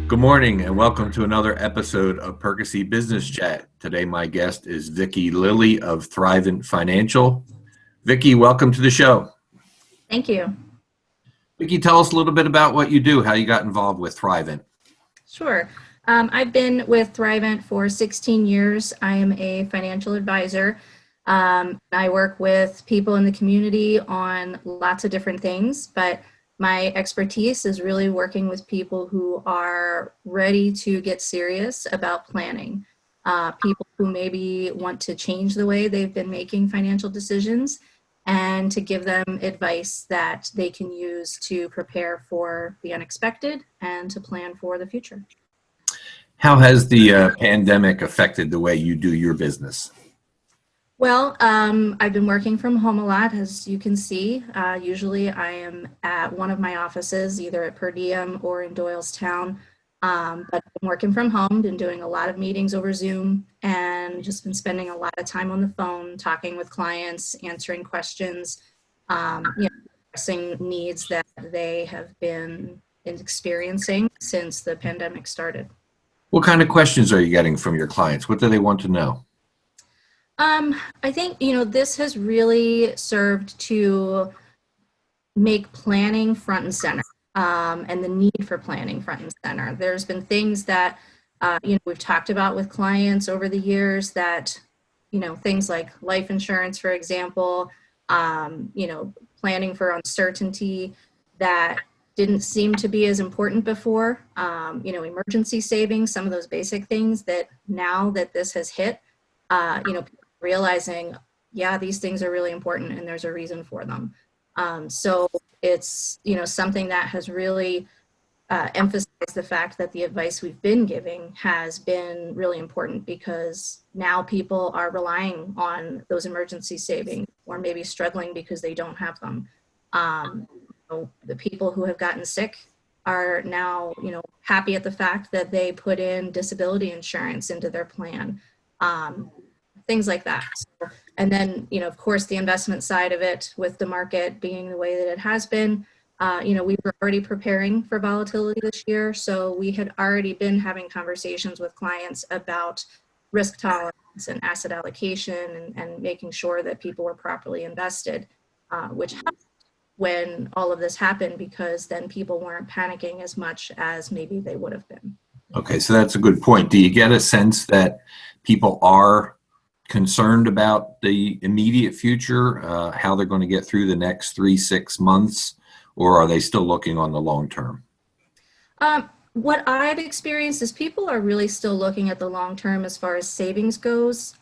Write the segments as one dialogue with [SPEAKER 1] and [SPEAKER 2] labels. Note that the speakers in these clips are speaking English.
[SPEAKER 1] Good morning and welcome to another episode of Perkasie Business Chat. Today my guest is Vicki Lilley of Thrivent Financial. Vicki, welcome to the show.
[SPEAKER 2] Thank you.
[SPEAKER 1] Vicki, tell us a little bit about what you do, how you got involved with Thrivent.
[SPEAKER 2] Sure. I've been with Thrivent for 16 years. I am a financial advisor. I work with people in the community on lots of different things, but my expertise is really working with people who are ready to get serious about planning. People who maybe want to change the way they've been making financial decisions and to give them advice that they can use to prepare for the unexpected and to plan for the future.
[SPEAKER 1] How has the pandemic affected the way you do your business?
[SPEAKER 2] Well, I've been working from home a lot, as you can see. Usually I am at one of my offices, either at Per Diem or in Doylestown. But I'm working from home, been doing a lot of meetings over Zoom, and just been spending a lot of time on the phone, talking with clients, answering questions, addressing needs that they have been experiencing since the pandemic started.
[SPEAKER 1] What kind of questions are you getting from your clients? What do they want to know?
[SPEAKER 2] I think, this has really served to make planning front and center, and the need for planning front and center. There's been things that, we've talked about with clients over the years that, things like life insurance, for example, planning for uncertainty that didn't seem to be as important before, emergency savings, some of those basic things that now that this has hit, realizing, yeah, these things are really important and there's a reason for them. So it's, something that has really emphasized the fact that the advice we've been giving has been really important because now people are relying on those emergency savings or maybe struggling because they don't have them. The people who have gotten sick are now, happy at the fact that they put in disability insurance into their plan. Things like that. So, and then, of course, the investment side of it with the market being the way that it has been, we were already preparing for volatility this year. So we had already been having conversations with clients about risk tolerance and asset allocation and making sure that people were properly invested, which helped when all of this happened because then people weren't panicking as much as maybe they would have been.
[SPEAKER 1] Okay, so that's a good point. Do you get a sense that people are concerned about the immediate future, how they're going to get through the next 3-6 months, or are they still looking on the long term?
[SPEAKER 2] What I've experienced is people are really still looking at the long term as far as savings goes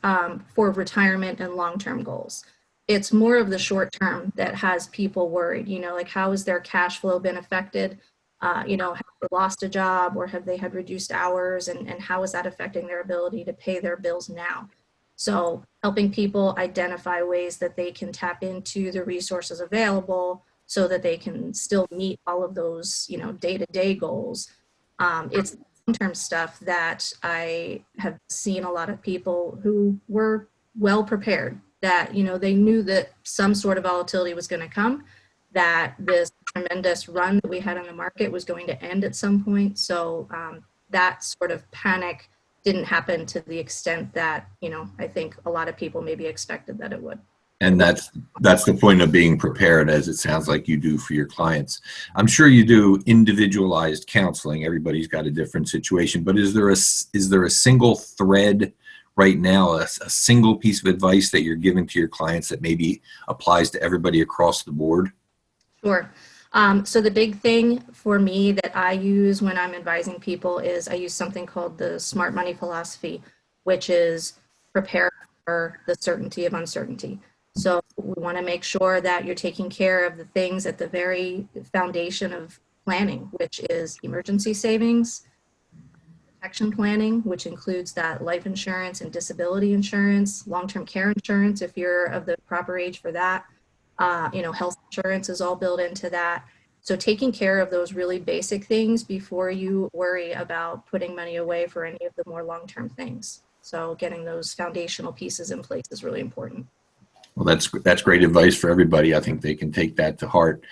[SPEAKER 2] for retirement and long-term goals. It's more of the short term that has people worried, like how has their cash flow been affected? Have they lost a job or have they had reduced hours and how is that affecting their ability to pay their bills now? So helping people identify ways that they can tap into the resources available so that they can still meet all of those, day-to-day goals. It's long-term stuff that I have seen a lot of people who were well prepared that, they knew that some sort of volatility was going to come, that this tremendous run that we had on the market was going to end at some point. So that sort of panic didn't happen to the extent that, I think a lot of people maybe expected that it would.
[SPEAKER 1] And that's the point of being prepared, as it sounds like you do for your clients. I'm sure you do individualized counseling. Everybody's got a different situation, but is there a single thread right now, a single piece of advice that you're giving to your clients that maybe applies to everybody across the board?
[SPEAKER 2] Sure. So the big thing for me that I use when I'm advising people is I use something called the smart money philosophy, which is prepare for the certainty of uncertainty. So we want to make sure that you're taking care of the things at the very foundation of planning, which is emergency savings, protection planning, which includes that life insurance and disability insurance, long-term care insurance if you're of the proper age for that. Health insurance is all built into that. So taking care of those really basic things before you worry about putting money away for any of the more long-term things. So getting those foundational pieces in place is really important.
[SPEAKER 1] Well, that's great advice for everybody. I think they can take that to heart.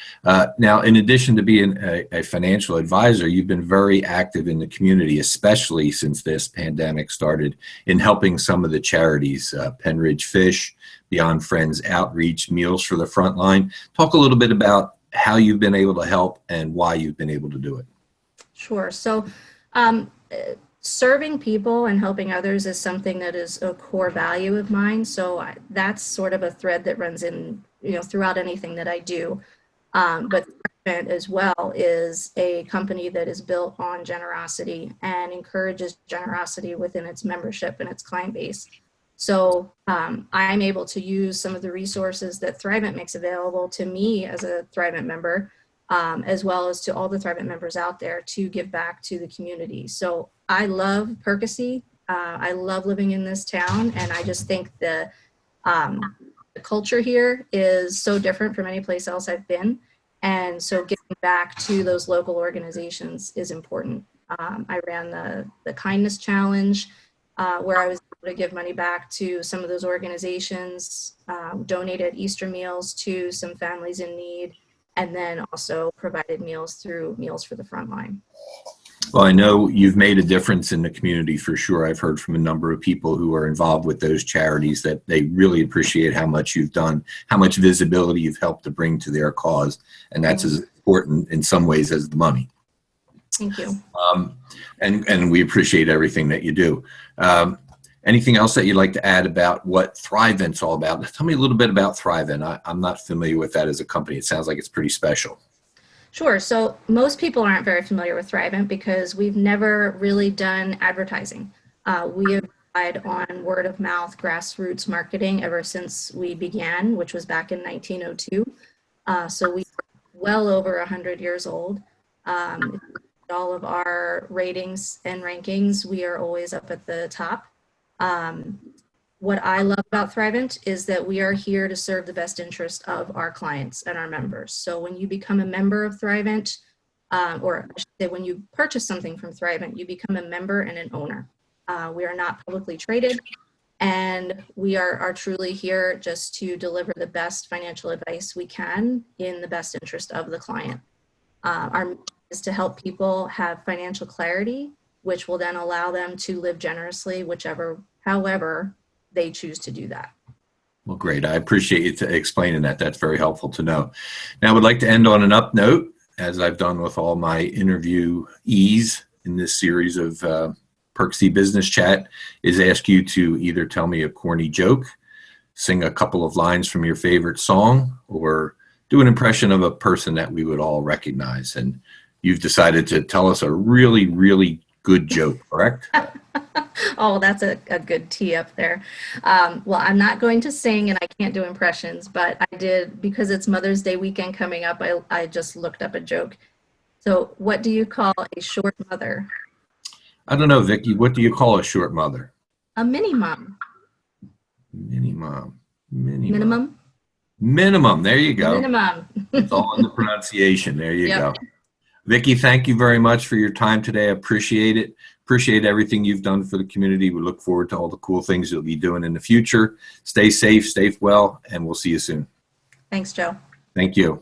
[SPEAKER 1] Now, in addition to being a financial advisor, you've been very active in the community, especially since this pandemic started, in helping some of the charities, Penridge Fish, Beyond Friends Outreach, Meals for the Frontline. Talk a little bit about how you've been able to help and why you've been able to do it.
[SPEAKER 2] Sure. So, serving people and helping others is something that is a core value of mine. So that's sort of a thread that runs in, throughout anything that I do. But Thrivent as well is a company that is built on generosity and encourages generosity within its membership and its client base. So I'm able to use some of the resources that Thrivent makes available to me as a Thrivent member, as well as to all the Thrivent members out there, to give back to the community. So I love Perkasie. I love living in this town, and I just think the culture here is so different from any place else I've been. And so giving back to those local organizations is important. I ran the Kindness Challenge, where I was able to give money back to some of those organizations, donated Easter meals to some families in need, and then also provided meals through Meals for the Frontline.
[SPEAKER 1] Well, I know you've made a difference in the community for sure. I've heard from a number of people who are involved with those charities that they really appreciate how much you've done, how much visibility you've helped to bring to their cause. And that's as important in some ways as the money.
[SPEAKER 2] Thank you.
[SPEAKER 1] And we appreciate everything that you do. Anything else that you'd like to add about what Thrivent's all about? Tell me a little bit about Thrivent. I'm not familiar with that as a company. It sounds like it's pretty special.
[SPEAKER 2] Sure. So most people aren't very familiar with Thrivent because we've never really done advertising. We have relied on word of mouth, grassroots marketing ever since we began, which was back in 1902. So we're well over 100 years old. All of our ratings and rankings, we are always up at the top. What I love about Thrivent is that we are here to serve the best interest of our clients and our members. So when you become a member of Thrivent, or I should say when you purchase something from Thrivent, you become a member and an owner. We are not publicly traded, and we are truly here just to deliver the best financial advice we can in the best interest of the client. Our mission is to help people have financial clarity, which will then allow them to live generously, however they choose to do that.
[SPEAKER 1] Well, great. I appreciate you explaining that. That's very helpful to know. Now, I would like to end on an up note, as I've done with all my interviewees in this series of Perkasie Business Chat, is ask you to either tell me a corny joke, sing a couple of lines from your favorite song, or do an impression of a person that we would all recognize. And you've decided to tell us a really, really good joke, correct?
[SPEAKER 2] Oh, that's a good tee up there. Well, I'm not going to sing and I can't do impressions, but I did, because it's Mother's Day weekend coming up, I just looked up a joke. So what do you call a short mother?
[SPEAKER 1] I don't know, Vicki. What do you call a short mother?
[SPEAKER 2] A mini mom.
[SPEAKER 1] Mini mom.
[SPEAKER 2] Minimum?
[SPEAKER 1] Minimum. There you go.
[SPEAKER 2] Minimum.
[SPEAKER 1] It's all in the pronunciation. There you go. Vicki, thank you very much for your time today. I appreciate it. Appreciate everything you've done for the community. We look forward to all the cool things you'll be doing in the future. Stay safe, stay well, and we'll see you soon.
[SPEAKER 2] Thanks, Joe.
[SPEAKER 1] Thank you.